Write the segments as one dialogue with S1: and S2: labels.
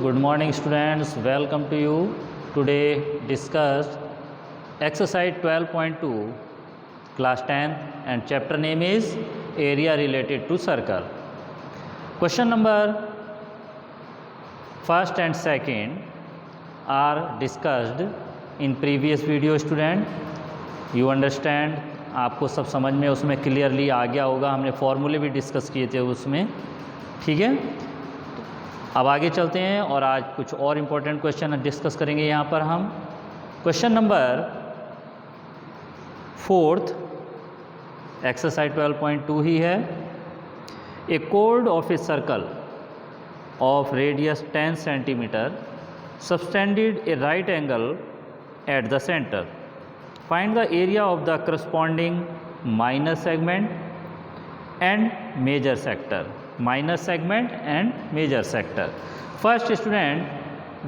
S1: good morning students, welcome to you. Today discuss exercise 12.2 class 10 and chapter name is area related to circle. Question number first and second are discussed in previous video student. You understand, आपको सब समझ में उसमें clearly आ गया होगा, हमने फॉर्मूले भी डिस्कस किए थे उसमें, ठीक है। अब आगे चलते हैं और आज कुछ और इम्पोर्टेंट क्वेश्चन डिस्कस करेंगे यहाँ पर हम। क्वेश्चन नंबर फोर्थ एक्सरसाइज 12.2 ही है। ए कोड of a circle of radius 10 centimetre subtended a right angle at the centre, find the area of the corresponding minor segment and major sector. minor segment and major sector. First student,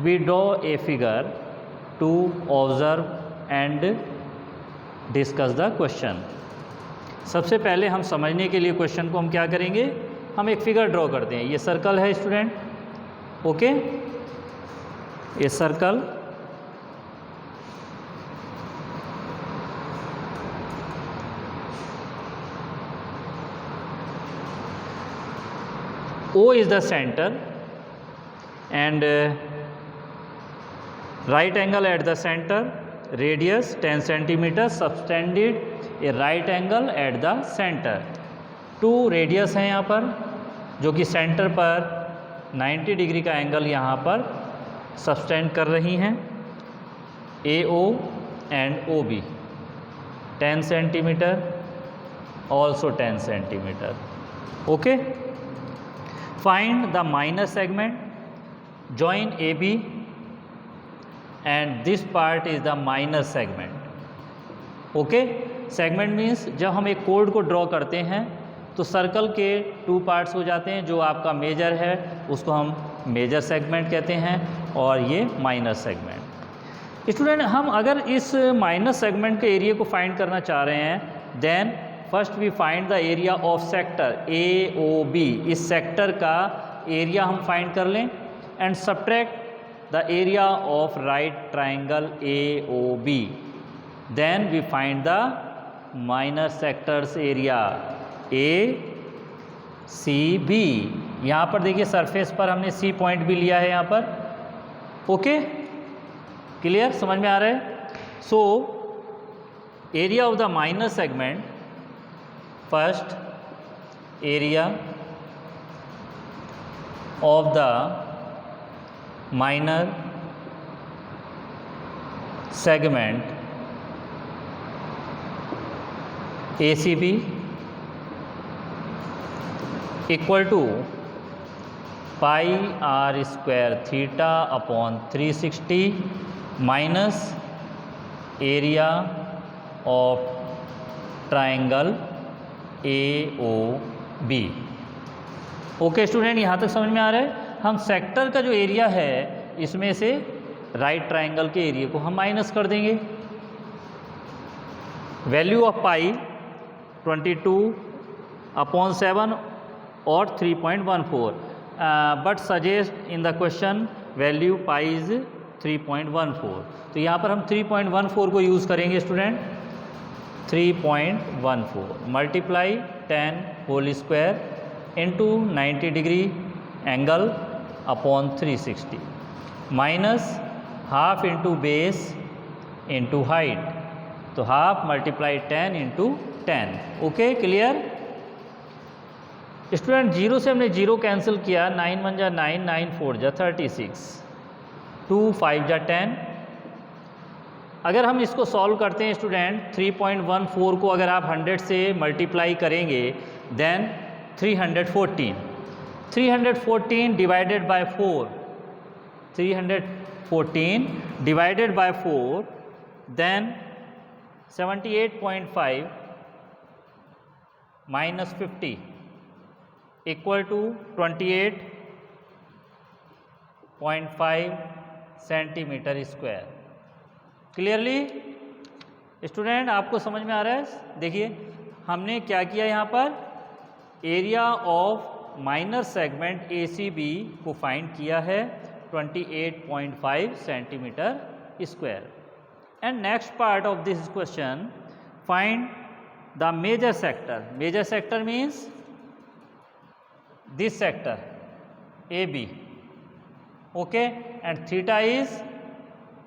S1: we draw a figure to observe and discuss the question. सबसे पहले हम समझने के लिए question को हम क्या करेंगे, हम एक फिगर ड्रॉ करते हैं। ये सर्कल है स्टूडेंट, ओके। ये circle O is the center and right angle at the center, radius 10 centimeter, subtended a right angle at the center. 2 radius हैं यहाँ पर जो कि सेंटर पर 90 डिग्री का एंगल यहाँ पर सबटेंड कर रही हैं, AO and OB 10 centimetre, also 10 centimetre, okay. Find the minor segment, join AB and this part is the minor segment, okay. Segment means जब हम एक कोड को ड्रॉ करते हैं तो सर्कल के 2 पार्ट्स हो जाते हैं। जो आपका मेजर है उसको हम मेजर सेगमेंट कहते हैं और ये माइनर सेगमेंट। स्टूडेंट, हम अगर इस माइनर सेगमेंट के एरिया को फाइंड करना चाह रहे हैं, then first we find the area of sector AOB। इस सेक्टर का एरिया हम फाइंड कर लें and subtract the area of right triangle AOB, then we find the minor sector's area ACB। यहाँ पर देखिए सरफेस पर हमने C पॉइंट भी लिया है यहाँ पर, ओके। क्लियर, समझ में आ रहा है। सो area of the minor segment, first area of the minor segment ACB equal to pi r square theta upon 360 minus area of triangle AOB, okay student. यहाँ तक समझ में आ रहा है। हम सेक्टर का जो एरिया है इसमें से राइट ट्राइंगल के एरिया को हम माइनस कर देंगे। वैल्यू ऑफ पाई 22/7 और 3.14, but suggest in the question value pi is 3.14। तो यहाँ पर हम 3.14 को यूज़ करेंगे student. 3.14 multiply 10 whole square into 90 degree angle upon 360 minus half into base into height, तो half multiply 10 into 10, okay. Clear student, 0 से हमने 0 कैंसिल किया, 9 1 जा 9, 9 4 जा 36, 2 5 जा 10। अगर हम इसको सॉल्व करते हैं स्टूडेंट, 3.14 को अगर आप 100 से मल्टीप्लाई करेंगे then 314 divided by 4, 314 divided by 4, then 78.5 minus 50 equal to 28.5 centimetre square. Clearly student, आपको समझ में आ रहा है। देखिए हमने क्या किया यहाँ पर, area of minor segment ACB को फाइंड किया है 28.5 centimeter square. And next part of this question, find the major sector. Major sector means this sector AB. Okay, and theta is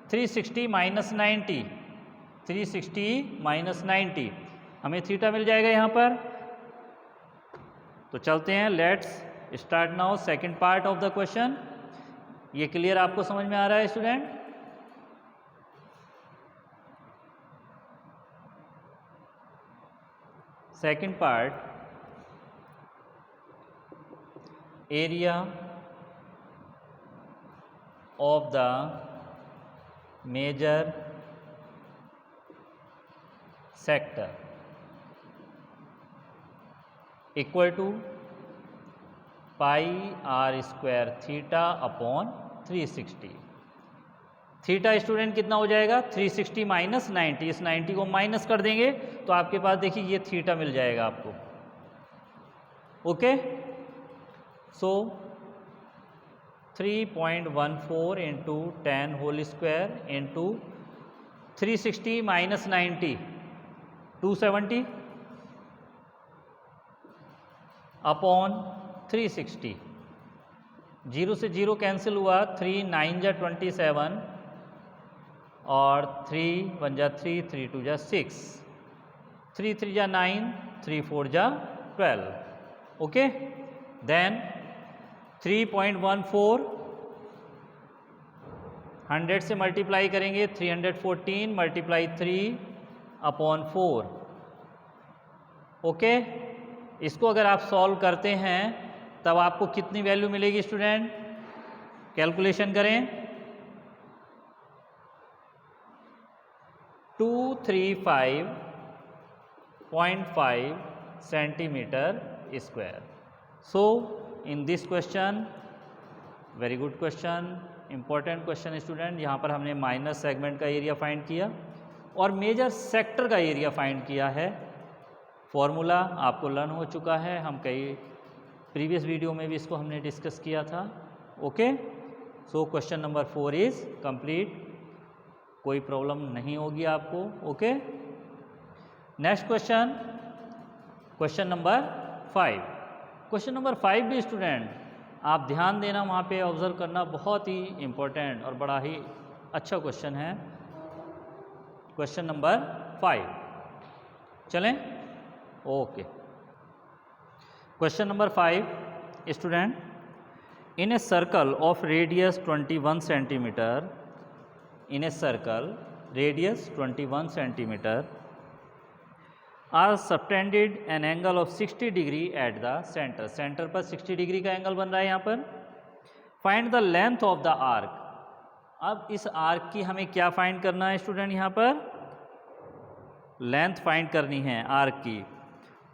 S1: 360 minus 90. 360 minus 90 हमें थीटा मिल जाएगा यहाँ पर। तो चलते हैं, let's start now second part of the question. ये clear आपको समझ में आ रहा है student? Second part, area of the major sector equal to pi are square theta upon 360। Theta student कितना हो जाएगा? 360 माइनस 90। इस 90 को माइनस कर देंगे तो आपके पास देखिए ये थीटा मिल जाएगा आपको। Okay, so 3.14 into 10 whole square into 360 minus 90 270 upon 360। 0 से 0 कैंसिल हुआ, 3 9 जा 27 और 3 1 जा 3 3 2 जा 6, 3 3 जा 9, 3 4 जा 12। ओके, देन 3.14 100 से मल्टीप्लाई करेंगे, 314 मल्टीप्लाई 3 अपॉन 4। ओके, इसको अगर आप सॉल्व करते हैं तब आपको कितनी वैल्यू मिलेगी स्टूडेंट? कैलकुलेशन करें। 235.5 centimetre square. So in this question, very good question, important question student. यहाँ पर हमने माइनर सेगमेंट का एरिया फाइंड किया और मेजर सेक्टर का एरिया फाइंड किया है। फॉर्मूला आपको लर्न हो चुका है, हम कई प्रीवियस वीडियो में भी इसको हमने डिस्कस किया था। Okay, so question number 4 is complete, कोई प्रॉब्लम नहीं होगी आपको। Okay, next question, question number 5। Question number 5 भी स्टूडेंट आप ध्यान देना, वहाँ पे ऑब्जर्व करना, बहुत ही इम्पोर्टेंट और बड़ा ही अच्छा क्वेश्चन है। क्वेश्चन नंबर 5, चलें। Okay, question number 5 student, in a circle of radius 21 centimetre, in a circle radius 21 centimetre are subtended an angle of 60 degree at the centre. Centre पर 60 डिग्री का angle बन रहा है यहाँ पर। Find the length of the arc. अब इस arc की हमें क्या फाइंड करना है स्टूडेंट? यहाँ पर लेंथ फाइंड करनी है आर्क की,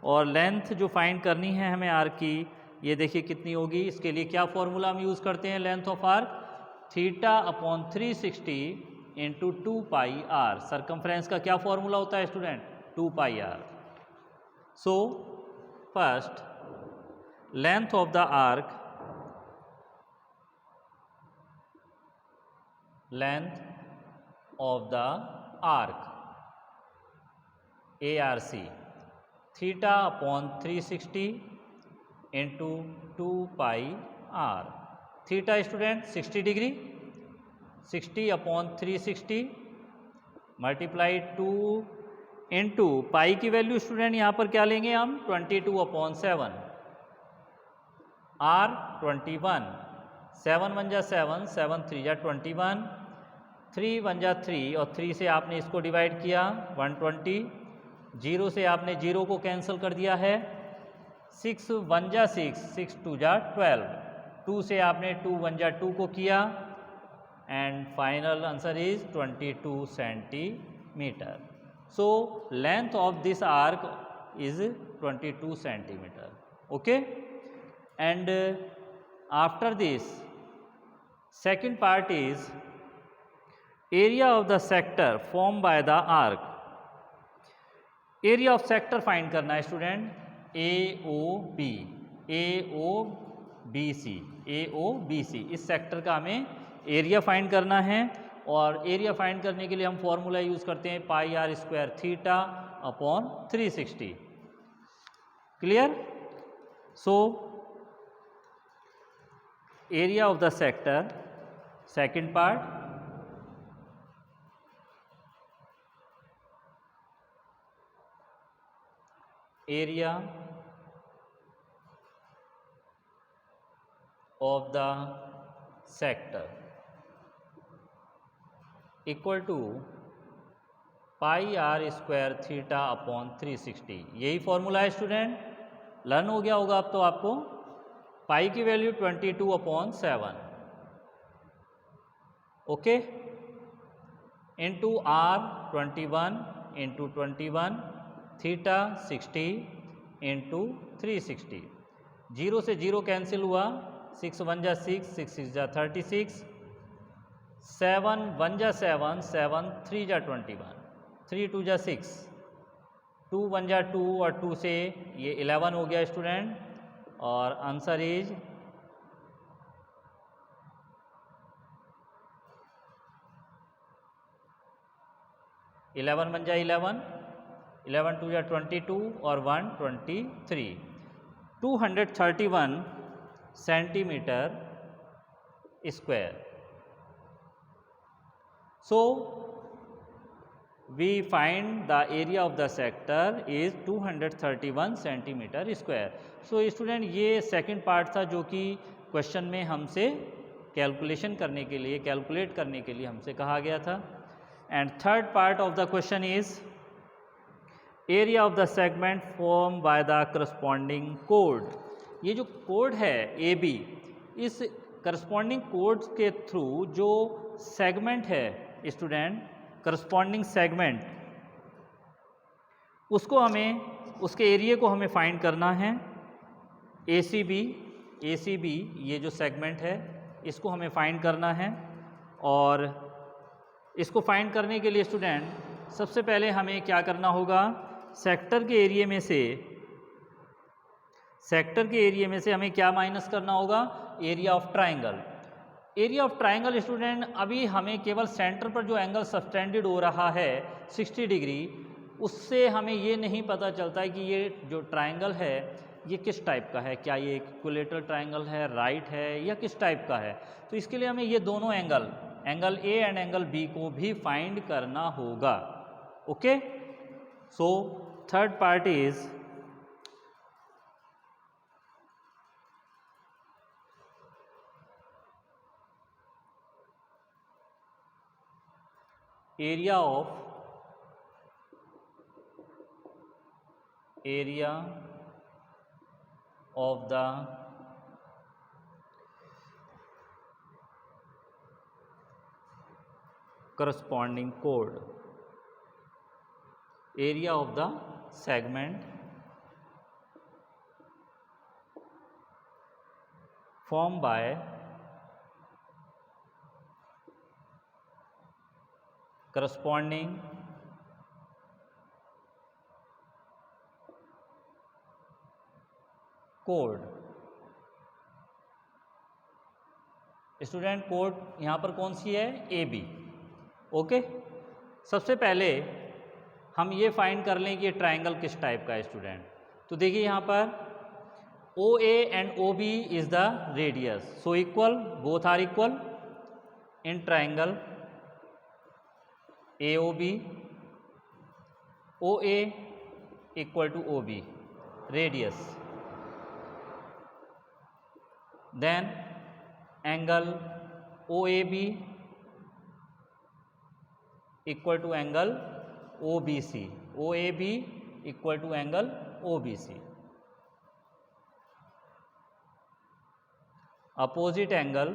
S1: और लेंथ जो फाइंड करनी है हमें आर्क की, ये देखिए कितनी होगी। इसके लिए क्या फॉर्मूला हम यूज़ करते हैं length of arc? Theta upon 360 into 2 pi R. Circumference का क्या फॉर्मूला होता है student? 2 pi R. So first, length of the arc, length of the arc ARC, theta upon 360 into 2 pi R. Theta student 60 degree, 60 upon 360 multiply 2 into pi की value student यहाँ पर क्या लेंगे हम? 22 अपॉन 7, आर 21, 7 1 जा 7, 7 3 जा 21, 3 1 जा 3 और 3 से आपने इसको डिवाइड किया 120, 0 से आपने 0 को कैंसिल कर दिया है, 6 1 जा 6, 6 2 जा 12, 2 से आपने 2 1 जा 2 को किया and final answer is 22 centimetre. So length of this arc is 22 centimetre. Okay, and after this second part is area of the sector form by the arc. Area of sector find करना है student, AOB, AOBC। AOBC, इस sector का हमें area find करना है। और area find करने के लिए हम फॉर्मूला यूज़ करते हैं pi are square theta upon 360। Clear? So area of the sector, second part, area of the sector equal to pi are square theta upon 360। यही फॉर्मूला है स्टूडेंट, लर्न हो गया होगा अब तो आपको। पाई की value 22/7, okay, into r 21 into 21, theta 60 into 360। 0 से 0 कैंसिल हुआ, 6 1 जा 6, 6 6 जा 36, 7 1 जा 7, 7 3 जा 21, 3 2 जा 6, 2 1 जा 2 और 2 से ये 11 हो गया स्टूडेंट। और आंसर इज 11 1 जा 11, 11 2 जा 22 और 1 23, 231 centimetre square. So we find the area of the sector is 231 centimetre square. So student ये सेकंड पार्ट था जो कि क्वेश्चन में हमसे कैलकुलेट करने के लिए हमसे कहा गया था। And third part of the question is area of the segment form by the corresponding code. ये जो कोड है AB, इस करस्पॉन्डिंग कोड के थ्रू जो सेगमेंट है स्टूडेंट, करस्पॉन्डिंग सेगमेंट, उसको हमें, उसके एरिया को हमें फाइंड करना है। ACB ये जो सेगमेंट है इसको हमें फाइंड करना है। और इसको फाइंड करने के लिए स्टूडेंट सबसे पहले हमें क्या करना होगा, सेक्टर के एरिया में से हमें क्या माइनस करना होगा, area of triangle. Area of triangle student, अभी हमें केवल सेंटर पर जो एंगल सबटेंडेड हो रहा है 60 डिग्री, उससे हमें ये नहीं पता चलता है कि ये जो ट्राइंगल है ये किस टाइप का है, क्या ये इक्विलेटरल ट्राइंगल है, राइट है, या किस टाइप का है। तो इसके लिए हमें ये दोनों angle A and angle B को भी फाइंड करना होगा। Okay, so third part is area of the corresponding chord, area of the segment formed by corresponding code. Student code यहाँ पर कौन सी है, AB। ओके, सबसे पहले हम ये फाइंड कर लें कि ये ट्राइंगल किस टाइप का है स्टूडेंट। तो देखिए यहाँ पर OA and OB is the radius, so equal, both are equal in triangle AOB। OA equal to OB radius, then angle OAB equal to angle OBC, OAB equal to angle OBC, opposite angle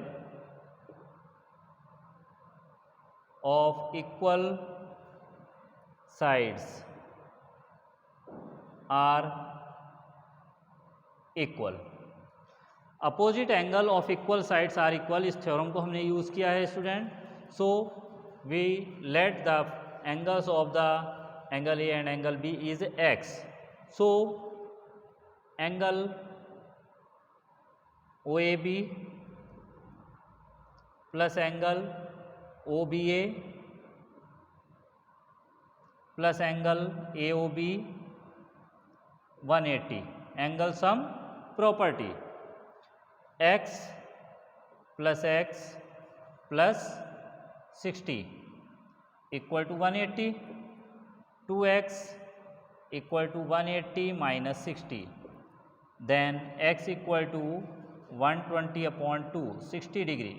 S1: of equal sides are equal। Opposite angle of equal sides are equal, इस theorem को हमने use किया है student. So we let the angles of the angle A and angle B is x। सो angle OAB plus angle OBA plus angle AOB 180, angle sum property x plus 60 equal to 180, 2x equal to 180 minus 60, then x equal to 120/2, 60 degree.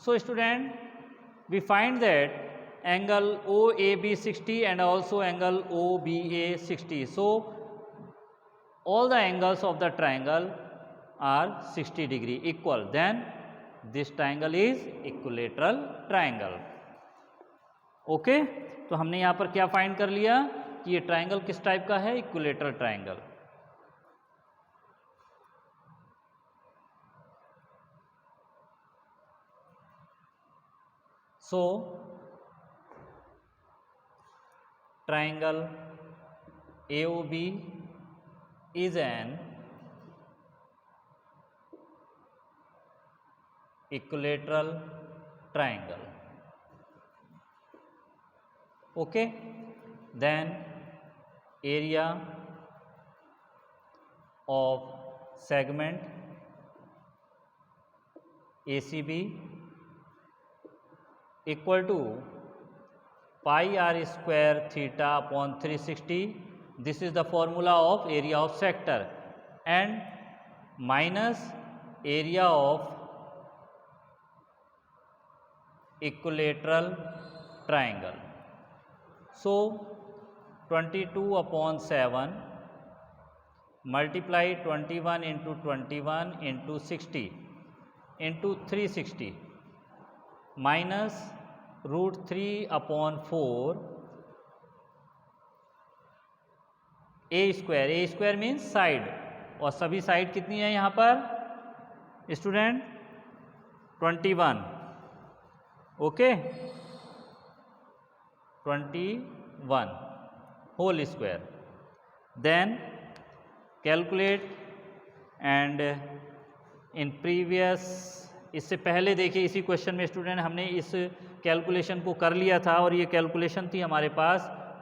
S1: So student, we find that angle OAB 60 and also angle OBA 60. So all the angles of the triangle are 60 degree equal. Then this triangle is equilateral triangle. Okay तो हमने यहाँ पर क्या find कर लिया कि ये triangle किस टाइप का है, equilateral triangle. So triangle AOB is an equilateral triangle. Okay, then area of segment ACB equal to pi r square theta upon 360. This is the formula of area of sector, and minus area of equilateral triangle. So 22/7 multiply 21 into 21 into 60 into 360 minus √3/4 a square means side, और सभी side कितनी है यहाँ पर student 21. Okay 21 whole square. Then calculate, and in previous, इससे पहले देखिए इसी क्वेश्चन में स्टूडेंट हमने इस कैलकुलेशन को कर लिया था, और ये कैलकुलेशन थी हमारे पास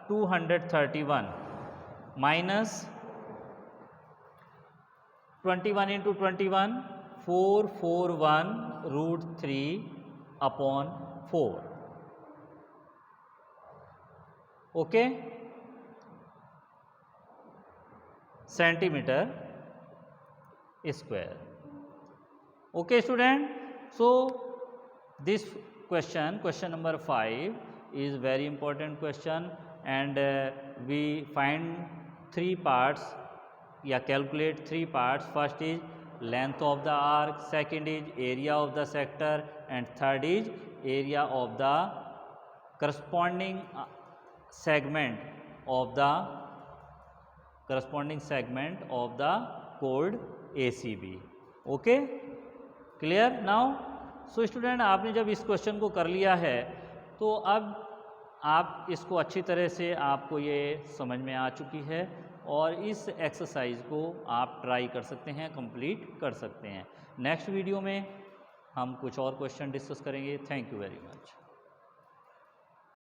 S1: 231 minus 21 into 21 441 √3/4. Okay centimetre square. Okay student, so this question number 5 is very important question, and we find 3 parts या calculate 3 parts. First is length of the arc, second is area of the sector, and third is area of the corresponding segment of the chord ACB. Okay, clear now. So student, आपने जब इस question को कर लिया है तो अब आप इसको अच्छी तरह से, आपको ये समझ में आ चुकी है, और इस एक्सरसाइज को आप ट्राई कर सकते हैं, कंप्लीट कर सकते हैं. नेक्स्ट वीडियो में हम कुछ और क्वेश्चन डिस्कस करेंगे. Thank you very much.